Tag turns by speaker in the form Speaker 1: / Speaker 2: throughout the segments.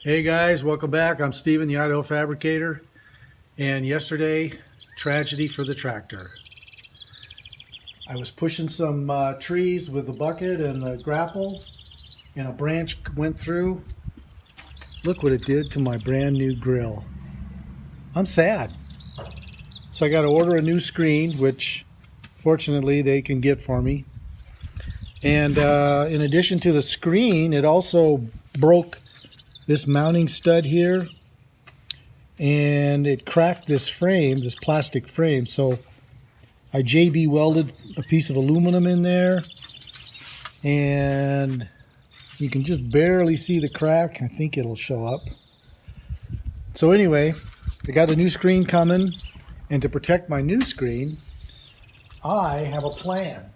Speaker 1: Hey guys, welcome back. I'm Steven, the Idaho Fabricator, and yesterday, tragedy for the tractor. I was pushing some trees with the bucket and the grapple, and a branch went through. Look what it did to my brand new grill. I'm sad. So I got to order a new screen, which fortunately they can get for me. And in addition to the screen, it also broke this mounting stud here, and it cracked this frame, this plastic frame. So I JB welded a piece of aluminum in there, and you can just barely see the crack. I think it'll show up. So anyway, I got a new screen coming, and to protect my new screen, I have a plan.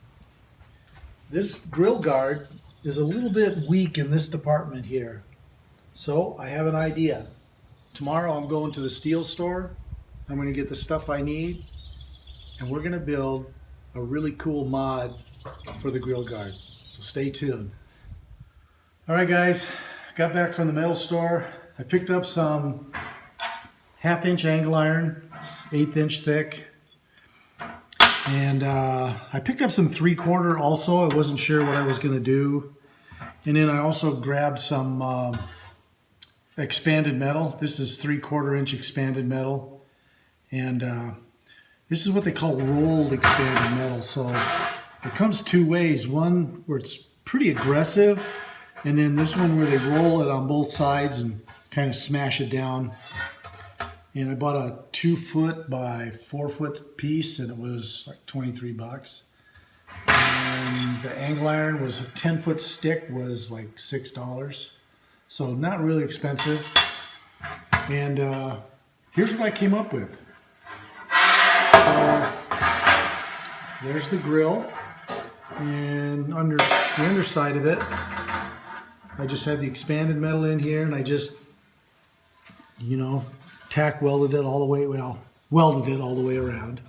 Speaker 1: This grill guard is a little bit weak in this department here. So I have an idea. Tomorrow I'm going to the steel store. I'm going to get the stuff I need, and we're going to build a really cool mod for the grill guard. So stay tuned. All right guys, got back from the metal store. I picked up some 1/2-inch angle iron. It's 1/8 inch thick. And I picked up some 3/4 also. I wasn't sure what I was going to do. And then I also grabbed some expanded metal. This is 3/4 inch expanded metal, and this is what they call rolled expanded metal. So it comes two ways: one where it's pretty aggressive, and then this one where they roll it on both sides and kind of smash it down. And I bought a 2-foot by 4-foot piece, and it was like 23 bucks. And the angle iron was a 10-foot stick, was like $6. So not really expensive. And here's what I came up with. There's the grill, and under the underside of it, I just had the expanded metal in here, and I just, tack welded it all the way, welded it all the way around.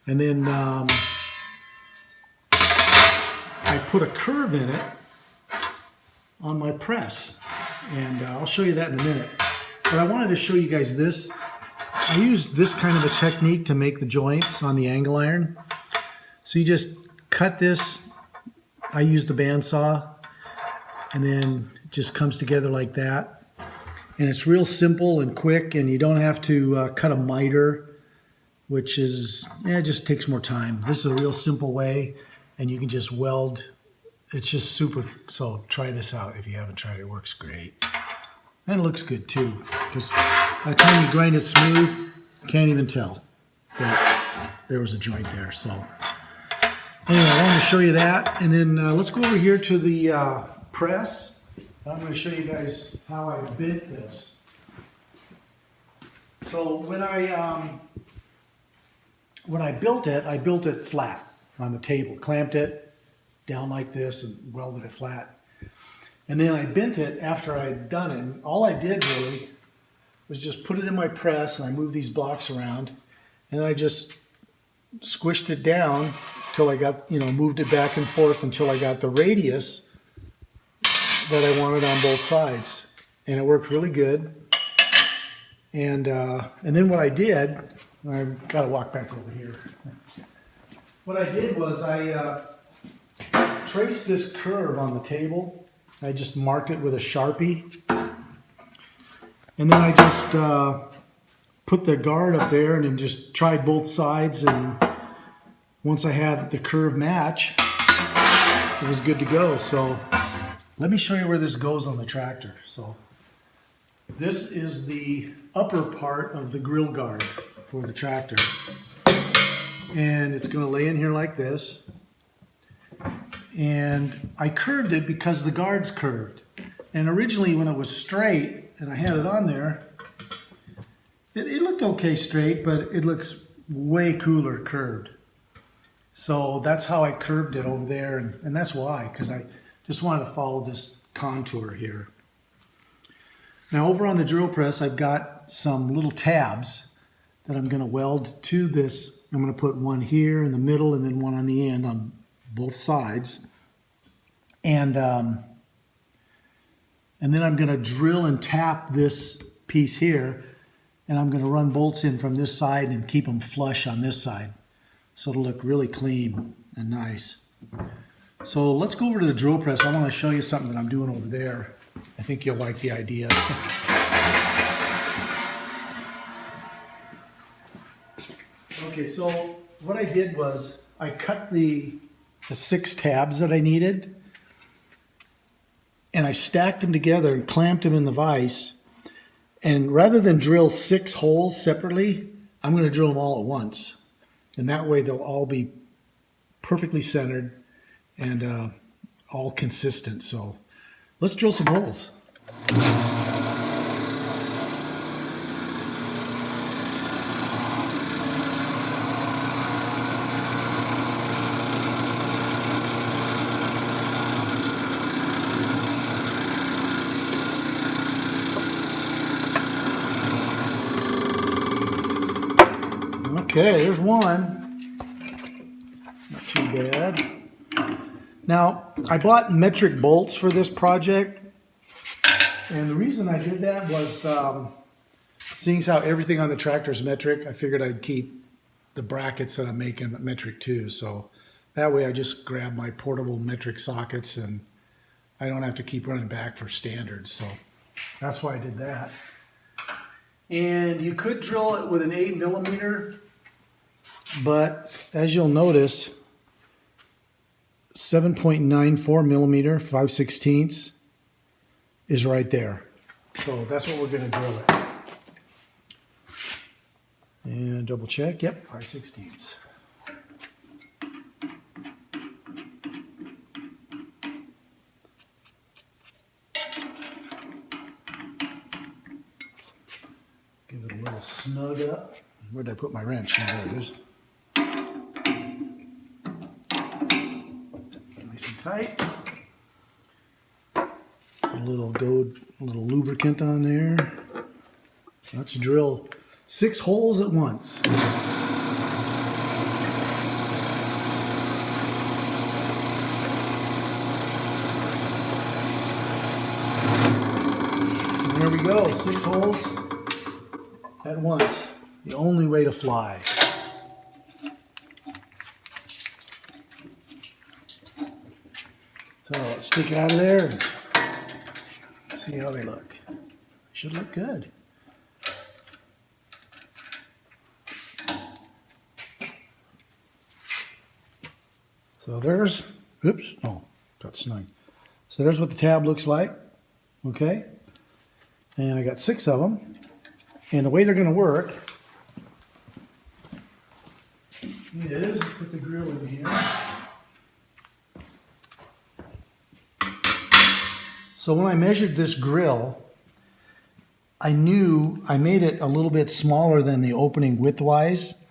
Speaker 1: And then I put a curve in it on my press, and I'll show you that in a minute. But I wanted to show you guys this. I used this kind of a technique to make the joints on the angle iron. So you just cut this. I use the bandsaw, and then it just comes together like that. And it's real simple and quick, and you don't have to cut a miter, which is, it just takes more time. This is a real simple way, and you can just weld. It's just super. So try this out if you haven't tried it. It works great. And it looks good too, because by the time you grind it smooth, you can't even tell that there was a joint there. So anyway, I wanted to show you that. And then let's go over here to the press. I'm going to show you guys how I bent this. So when I built it flat on the table, clamped it down like this and welded it flat. And then I bent it after I'd done it. And all I did really was just put it in my press, and I moved these blocks around, and I just squished it down till I got, moved it back and forth until I got the radius that I wanted on both sides. And it worked really good. And then what I did, I've got to walk back over here. What I did was I traced this curve on the table. I just marked it with a Sharpie. And then I just put the guard up there and then just tried both sides. And once I had the curve match, it was good to go. So let me show you where this goes on the tractor. So this is the upper part of the grill guard for the tractor. And it's going to lay in here like this. And I curved it because the guard's curved. And originally when it was straight and I had it on there, it looked okay straight, but it looks way cooler curved. So that's how I curved it over there, and that's why, because I just wanted to follow this contour here. Now over on the drill press, I've got some little tabs that I'm going to weld to this. I'm going to put one here in the middle and then one on the end on both sides. And And then I'm going to drill and tap this piece here, and I'm going to run bolts in from this side and keep them flush on this side. So it'll look really clean and nice. So let's go over to the drill press. I want to show you something that I'm doing over there. I think you'll like the idea. Okay, so what I did was I cut the 6 tabs that I needed, and I stacked them together and clamped them in the vise. And rather than drill 6 holes separately, I'm going to drill them all at once. And that way they'll all be perfectly centered and all consistent. So let's drill some holes. Okay, there's one. Not too bad. Now, I bought metric bolts for this project, and the reason I did that was seeing as how everything on the tractor is metric, I figured I'd keep the brackets that I'm making metric too. So that way I just grab my portable metric sockets and I don't have to keep running back for standards. So that's why I did that. And you could drill it with an 8mm, but as you'll notice, 7.94mm 5/16 is right there. So that's what we're going to drill it. And double check, yep, 5/16. Give it a little snug up. Where did I put my wrench? Oh, there it is. Nice and tight. A little lubricant on there. Let's drill 6 holes at once. And there we go, 6 holes at once. The only way to fly. So let's take it out of there and see how they look. Should look good. So there's, oops, oh, got snug. So there's what the tab looks like, okay? And I got 6 of them. And the way they're gonna work is, put the grill in here. So when I measured this grill, I knew I made it a little bit smaller than the opening width-wise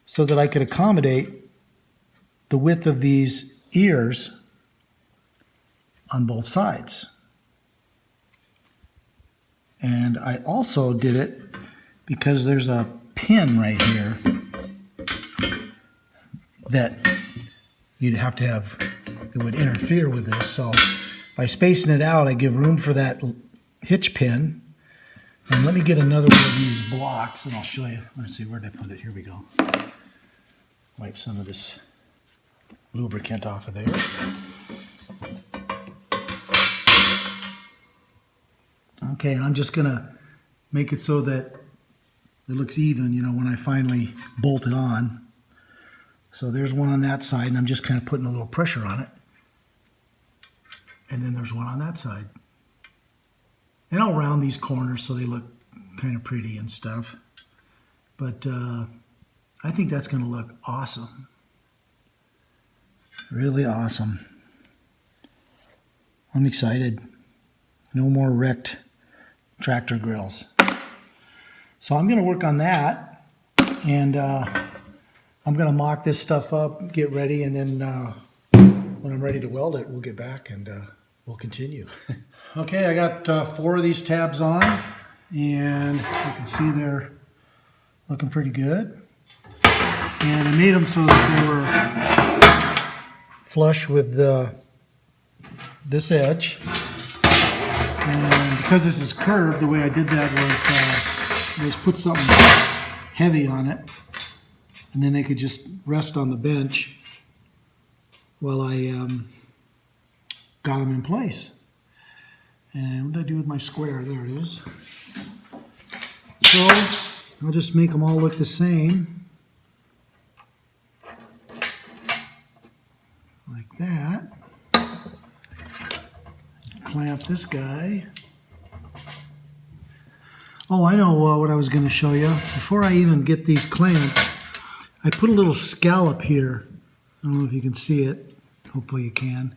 Speaker 1: so that I could accommodate the width of these ears on both sides. And I also did it because there's a pin right here that you'd have to have, that would interfere with this. So by spacing it out, I give room for that hitch pin. And let me get another one of these blocks and I'll show you. Let's see, where did I put it? Here we go. Wipe some of this lubricant off of there. Okay, and I'm just gonna make it so that it looks even, you know, when I finally bolt it on. So there's one on that side, and I'm just kind of putting a little pressure on it. And then there's one on that side. And I'll round these corners so they look kind of pretty and stuff. But I think that's gonna look awesome. Really awesome. I'm excited. No more wrecked tractor grills. So I'm going to work on that, and I'm going to mock this stuff up, get ready, and then when I'm ready to weld it, we'll get back and we'll continue. Okay, I got 4 of these tabs on, and you can see they're looking pretty good. And I made them so that they were flush with this edge. And because this is curved, the way I did that was put something heavy on it, and then they could just rest on the bench while I got them in place. And what did I do with my square? There it is. So I'll just make them all look the same. Like that. Clamp this guy. Oh, I know what I was going to show you. Before I even get these clamped, I put a little scallop here. I don't know if you can see it. Hopefully you can.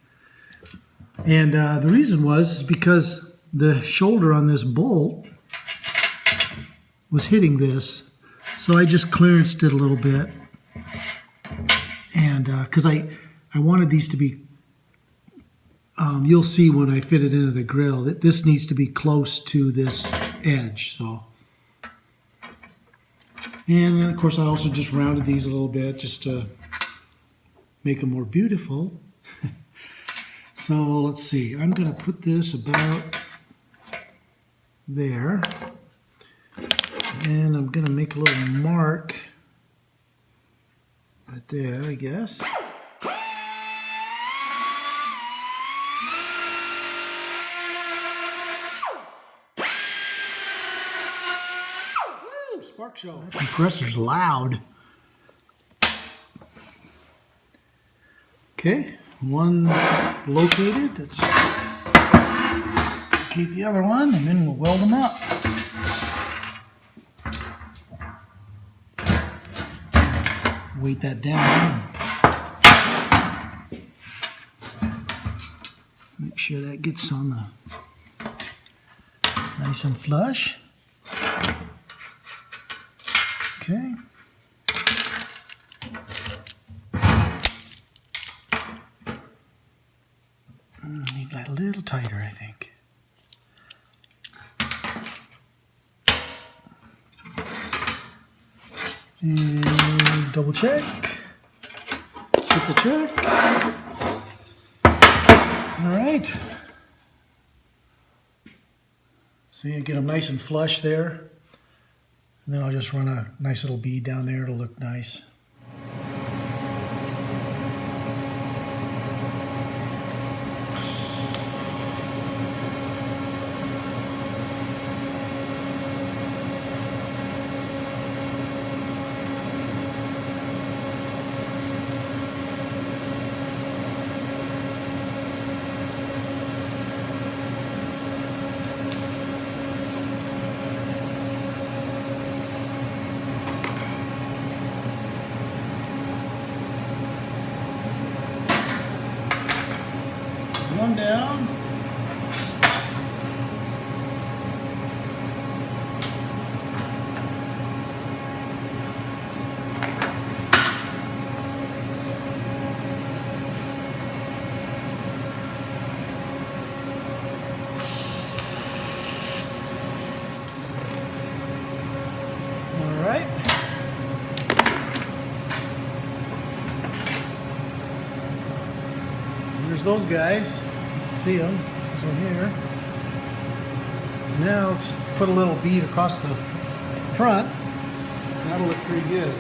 Speaker 1: And the reason was because the shoulder on this bolt was hitting this. So I just clearanced it a little bit. And because I wanted these to be, you'll see when I fit it into the grill, that this needs to be close to this edge. So, and then of course I also just rounded these a little bit just to make them more beautiful. So let's see, I'm going to put this about there, and I'm going to make a little mark right there, I guess. Woo, spark show. That compressor's loud. Okay, one located. Let's locate the other one, and then we'll weld them up. Weight that down. Make sure that gets on the nice and flush. Okay. Need that a little tighter, I think. And double check. Triple check. All right. See, I get them nice and flush there. And then I'll just run a nice little bead down there to look nice. One down. All right. Here's those guys. See them. This one here. Now let's put a little bead across the front. That'll look pretty good.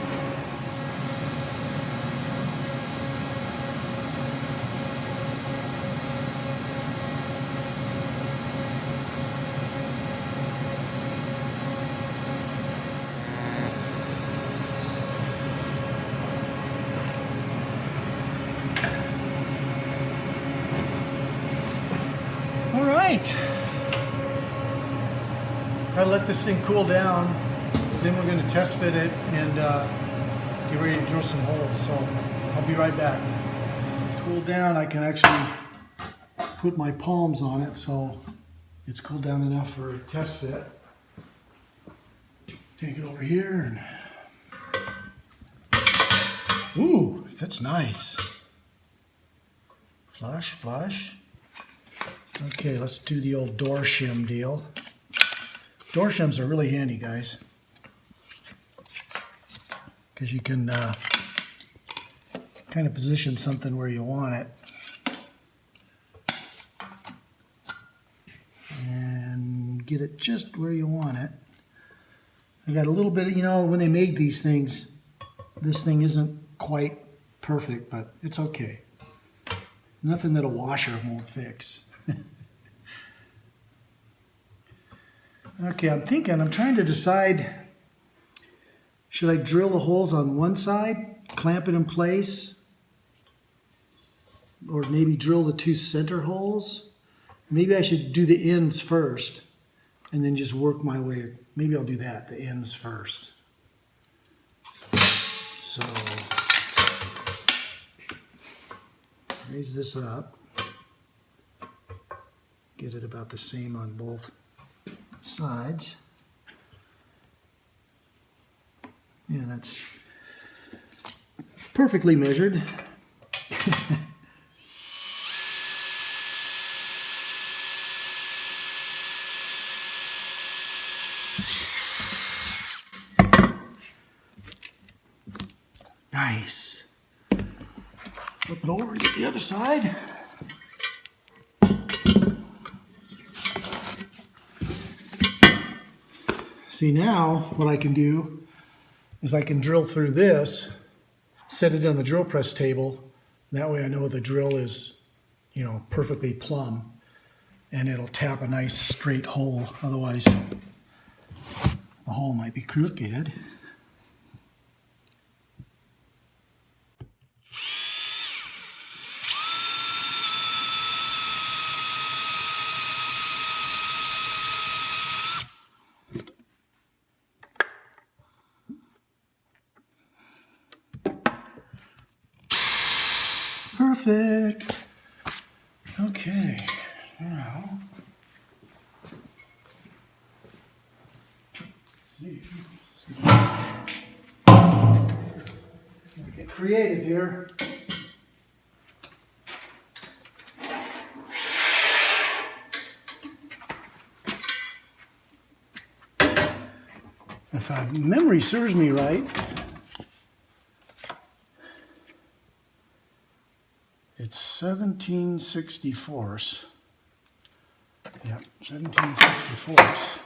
Speaker 1: All right. Gotta let this thing cool down. Then we're going to test fit it and get ready to drill some holes. So I'll be right back. It's cooled down. I can actually put my palms on it, so it's cooled down enough for a test fit. Take it over here and ooh, that's nice. Flush, flush. Okay, let's do the old door shim deal. Door shims are really handy, guys, because you can kind of position something where you want it. And get it just where you want it. I got a little bit of, you know, when they made these things, this thing isn't quite perfect, but it's okay. Nothing that a washer won't fix. Okay, I'm trying to decide, should I drill the holes on one side, clamp it in place, or maybe drill the 2 center holes? Maybe I should do the ends first and then just work my way. Maybe I'll do that, the ends first. So, raise this up. Get it about the same on both sides. Yeah, that's perfectly measured. Nice. Flip it over and get the other side. See, now what I can do is I can drill through this, set it on the drill press table. That way I know the drill is, you know, perfectly plumb, and it'll tap a nice straight hole. Otherwise, the hole might be crooked. Perfect. Okay, now get creative here. If my memory serves me right, it's 17/64. Yep, 17/64.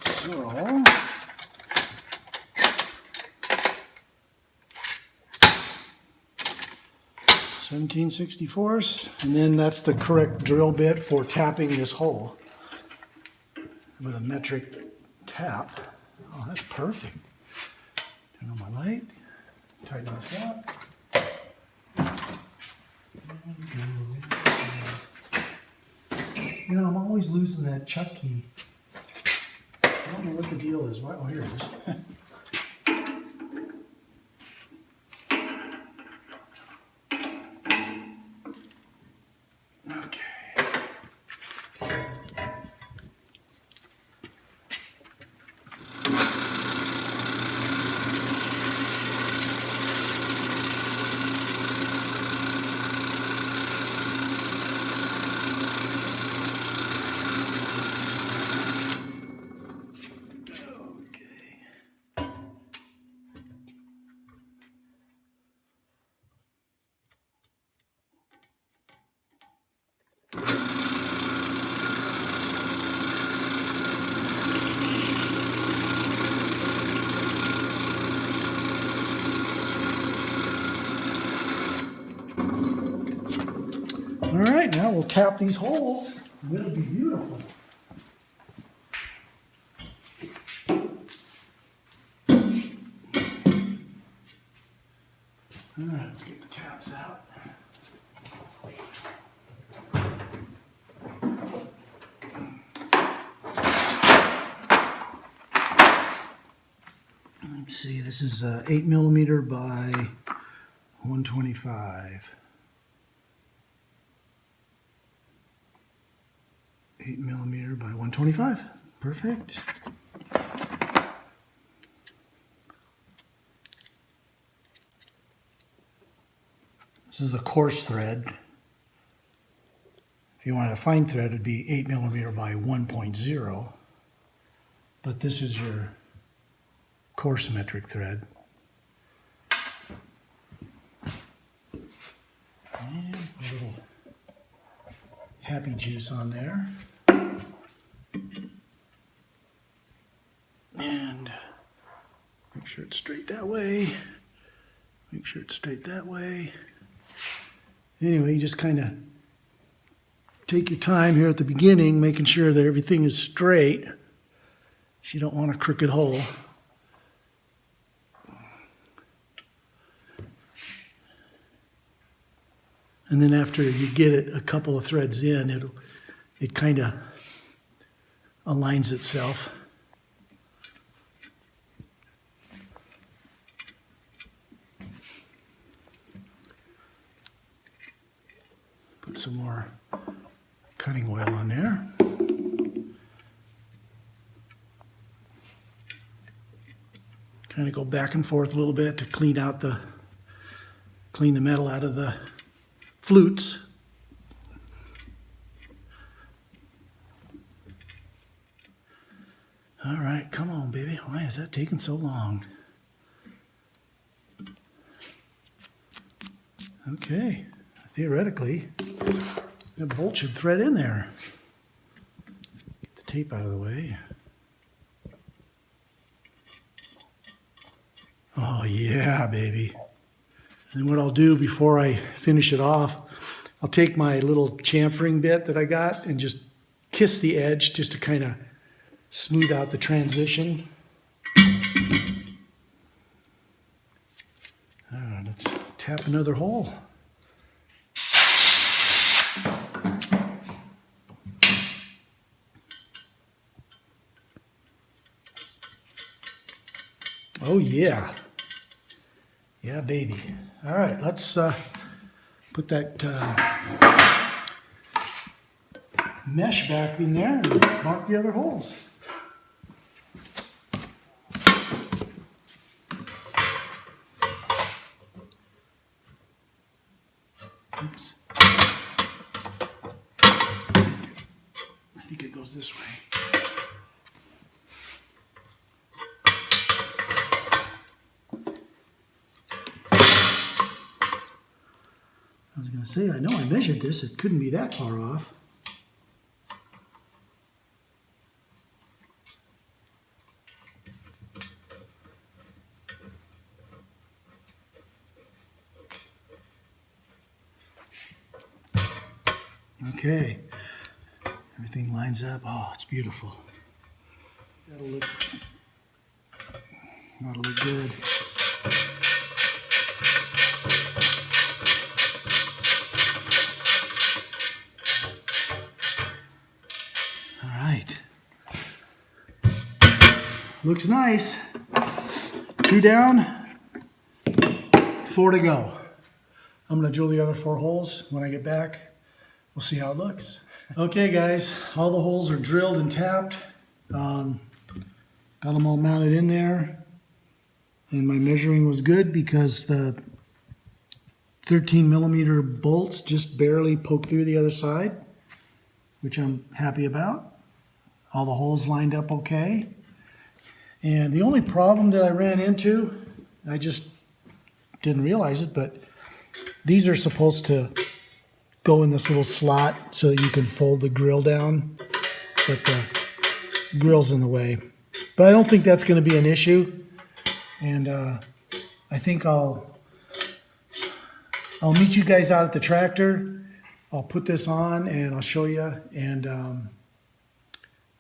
Speaker 1: So, (17/64), and then that's the correct drill bit for tapping this hole with a metric tap. Oh, that's perfect. Turn on my light, tighten this up. You know, I'm always losing that chuck key. I don't know what the deal is. Oh, here it is. All right, now we'll tap these holes, and it'll be beautiful. All right, let's get the taps out. Let's see, this is 8mm by 125. 8mm by 125. Perfect. This is a coarse thread. If you wanted a fine thread, it'd be 8mm by 1.0. But this is your coarse metric thread. And a little happy juice on there. And make sure it's straight that way. Make sure it's straight that way. Anyway, you just kind of take your time here at the beginning, making sure that everything is straight. You don't want a crooked hole. And then after you get it a couple of threads in, it kind of aligns itself. Put some more cutting oil on there. Kind of go back and forth a little bit to clean the metal out of the flutes. All right, come on, baby. Why is that taking so long? Okay, theoretically, that bolt should thread in there. Get the tape out of the way. Oh yeah, baby. And what I'll do before I finish it off, I'll take my little chamfering bit that I got and just kiss the edge just to kind of smooth out the transition. All right, let's tap another hole. Oh yeah. Yeah, baby. All right, let's put that mesh back in there and mark the other holes. Oops. I think it goes this way. I was going to say, I know I measured this. It couldn't be that far off. Okay. Everything lines up. Oh, it's beautiful. That'll look good. Looks nice. 2 down, 4 to go. I'm gonna drill the other 4 holes when I get back. We'll see how it looks. Okay guys, all the holes are drilled and tapped. Got them all mounted in there. And my measuring was good because the 13mm bolts just barely poke through the other side, which I'm happy about. All the holes lined up okay. And the only problem that I ran into, I just didn't realize it, but these are supposed to go in this little slot so that you can fold the grill down, but the grill's in the way. But I don't think that's going to be an issue, and I think I'll meet you guys out at the tractor. I'll put this on and I'll show you, and I'll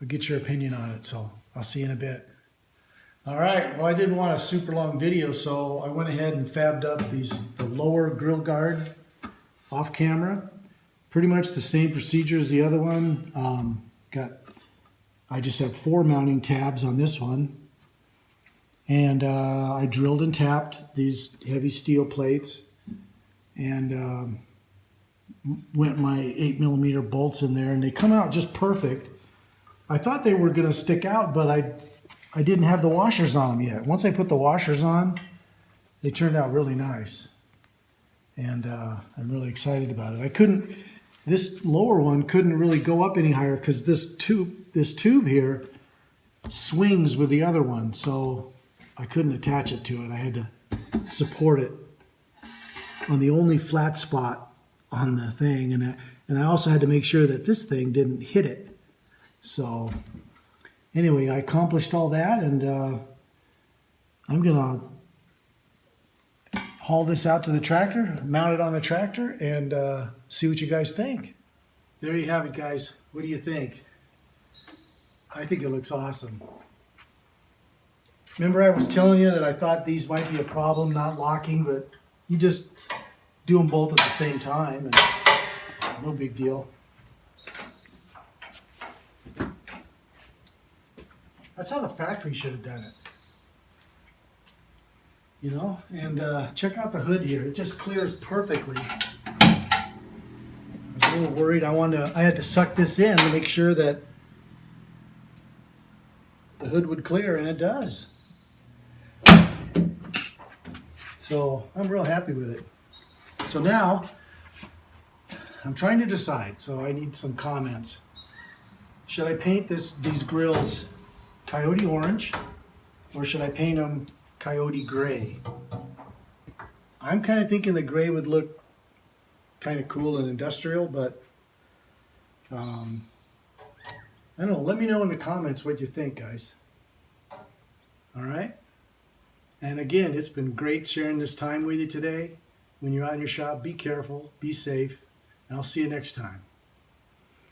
Speaker 1: get your opinion on it. So I'll see you in a bit. All right, well, I didn't want a super long video, so I went ahead and fabbed up the lower grill guard off camera. Pretty much the same procedure as the other one. I just have 4 mounting tabs on this one. And I drilled and tapped these heavy steel plates and went my 8mm bolts in there, and they come out just perfect. I thought they were gonna stick out, but I didn't have the washers on them yet. Once I put the washers on, they turned out really nice. And I'm really excited about it. This lower one couldn't really go up any higher because this tube here swings with the other one. So I couldn't attach it to it. I had to support it on the only flat spot on the thing. And And I also had to make sure that this thing didn't hit it. So anyway, I accomplished all that, and I'm gonna haul this out to the tractor, mount it on the tractor, and see what you guys think. There you have it, guys. What do you think? I think it looks awesome. Remember I was telling you that I thought these might be a problem not locking, but you just do them both at the same time, and no big deal. That's how the factory should have done it. You know, and check out the hood here. It just clears perfectly. I was a little worried. I had to suck this in to make sure that the hood would clear, and it does. So I'm real happy with it. So now I'm trying to decide. So I need some comments. Should I paint these grills Coyote orange, or should I paint them Coyote gray? I'm kind of thinking the gray would look kind of cool and industrial, but I don't know. Let me know in the comments what you think, guys. All right? And again, it's been great sharing this time with you today. When you're out in your shop, be careful, be safe, and I'll see you next time.